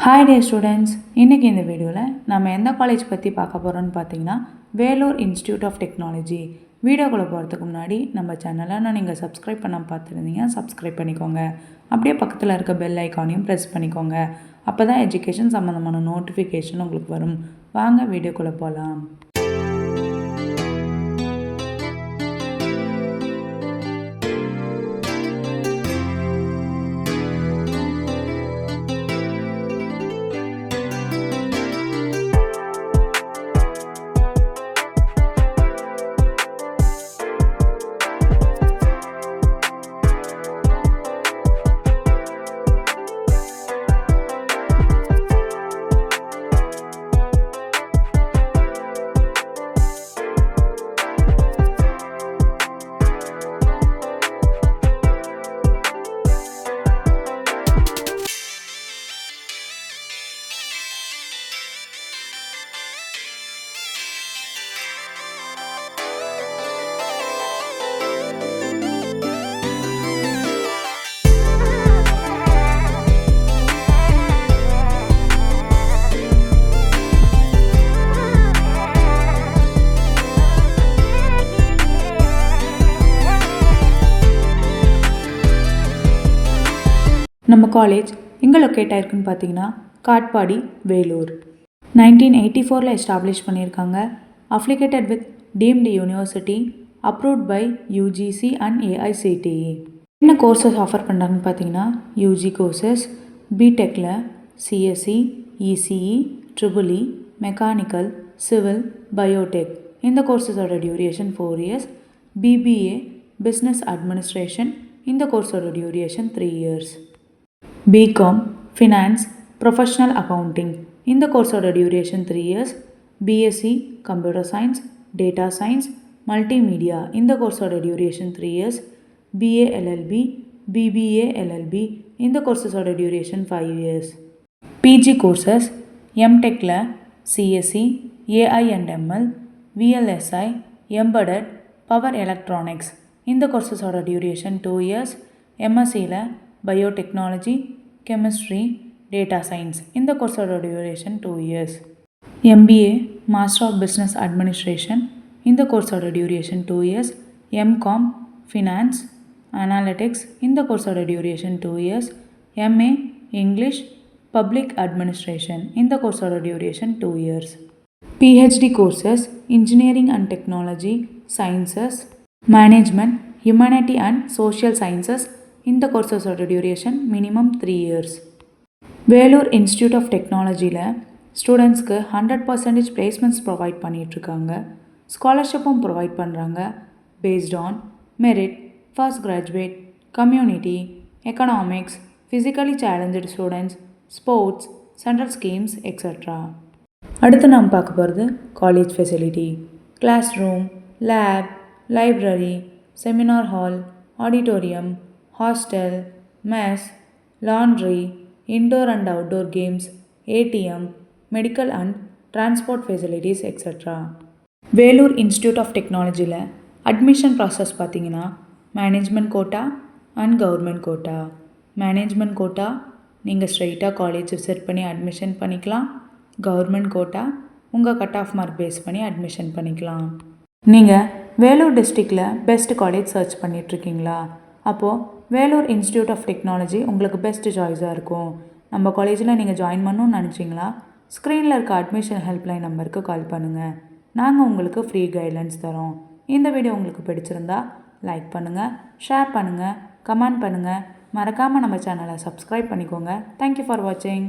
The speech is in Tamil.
ஹாய் டே ஸ்டூடெண்ட்ஸ், இன்றைக்கி இந்த வீடியோவில் நம்ம எந்த காலேஜ் பற்றி பார்க்க போகிறோன்னு பார்த்தீங்கன்னா வேலூர் இன்ஸ்டியூட் ஆஃப் டெக்னாலஜி. வீடியோக்குள்ளே போகிறதுக்கு முன்னாடி நம்ம சேனலை நீங்கள் சப்ஸ்கிரைப் பண்ண பார்த்துருந்தீங்க, சப்ஸ்கிரைப் பண்ணிக்கோங்க. அப்படியே பக்கத்தில் இருக்க பெல் ஐக்கானையும் ப்ரெஸ் பண்ணிக்கோங்க. அப்போ தான் எஜுகேஷன் சம்மந்தமான நோட்டிஃபிகேஷன் உங்களுக்கு வரும். வாங்க வீடியோக்குள்ளே போகலாம். நம்ம காலேஜ் எங்கே லொக்கேட் ஆகிருக்குன்னு பார்த்தீங்கன்னா காட்பாடி, வேலூர். 1984 எஸ்டாப்ளிஷ் பண்ணியிருக்காங்க. Affiliated with deemed university, approved by UGC and AICTE. என்ன கோர்சஸ் ஆஃபர் பண்ணுறாங்கன்னு பார்த்தீங்கன்னா யூஜி கோர்சஸ், பிடெக்கில் CSC, ECE, triple E, mechanical, civil, biotech. இந்த கோர்சஸோட duration 4 years. BBA, business administration. இந்த கோர்ஸோட duration 3 years. BCom, finance, professional accounting. இந்த கோர்ஸோட duration 3 years. BSc, computer science, data science, multimedia. இந்த கோர்ஸோட duration 3 years. BA LLB, BBA LLB. இந்த கோர்ஸஸோட டியூரேஷன் 5 years. பிஜி கோர்சஸ் எம்டெக்கில் CSC, AI and ML, VLSI, embedded, power electronics. இந்த கோர்சஸோட டியூரேஷன் 2 years. எம்எஸ்சியில் பயோடெக்னாலஜி, கெமிஸ்ட்ரி, டேட்டா சயின்ஸ். இந்த கோர்ஸோட duration 2 years. MBA, master of business administration. இந்த கோர்ஸோட duration 2 years. MCom, finance, analytics. இந்த கோர்ஸோட duration 2 years. MA, English, public administration. இந்த கோர்ஸோட duration 2 years. PhD courses engineering and technology, sciences, management, humanity and social sciences. இந்த கோர்சஸோட duration minimum 3 years. Vellore institute of டெக்னாலஜியில் ஸ்டூடெண்ட்ஸ்க்கு 100% பிளேஸ்மெண்ட்ஸ் ப்ரொவைட் பண்ணிகிட்ருக்காங்க. ஸ்காலர்ஷிப்பும் ப்ரொவைட் பண்ணுறாங்க. Based on merit, first graduate, community, economics, physically challenged students, sports, central schemes, extra. அடுத்து நாம் பார்க்க போகிறது college facility. Class room, lab, library, seminar hall, auditorium, hostel, mess, laundry, indoor and outdoor games, ATM, medical and transport facilities, extra. Vellore institute of டெக்னாலஜியில் அட்மிஷன் ப்ராசஸ் பார்த்தீங்கன்னா management quota and government quota. Management quota நீங்கள் ஸ்ட்ரெயிட்டாக காலேஜ் விசிட் பண்ணி அட்மிஷன் பண்ணிக்கலாம். கவர்மெண்ட் கோட்டா உங்கள் கட் ஆஃப் மார்க் பேஸ் பண்ணி அட்மிஷன் பண்ணிக்கலாம். நீங்கள் வேலூர் டிஸ்ட்ரிக்டில் பெஸ்ட் காலேஜ் சர்ச் பண்ணிகிட்ருக்கீங்களா? அப்போது வேலூர் இன்ஸ்டியூட் ஆஃப் டெக்னாலஜி உங்களுக்கு பெஸ்ட் சாய்ஸாக இருக்கும். நம்ம காலேஜில் நீங்கள் ஜாயின் பண்ணணும்னு நினச்சிங்களா? ஸ்க்ரீனில் இருக்க அட்மிஷன் ஹெல்ப்லைன் நம்பருக்கு கால் பண்ணுங்கள். நாங்கள் உங்களுக்கு ஃப்ரீ கைட்லைன்ஸ் தரோம். இந்த வீடியோ உங்களுக்கு பிடிச்சிருந்தா லைக் பண்ணுங்கள், ஷேர் பண்ணுங்கள், கமெண்ட் பண்ணுங்கள். மறக்காமல் நம்ம சேனலை சப்ஸ்கிரைப் பண்ணிக்கோங்க. தேங்க்யூ ஃபார் வாட்சிங்.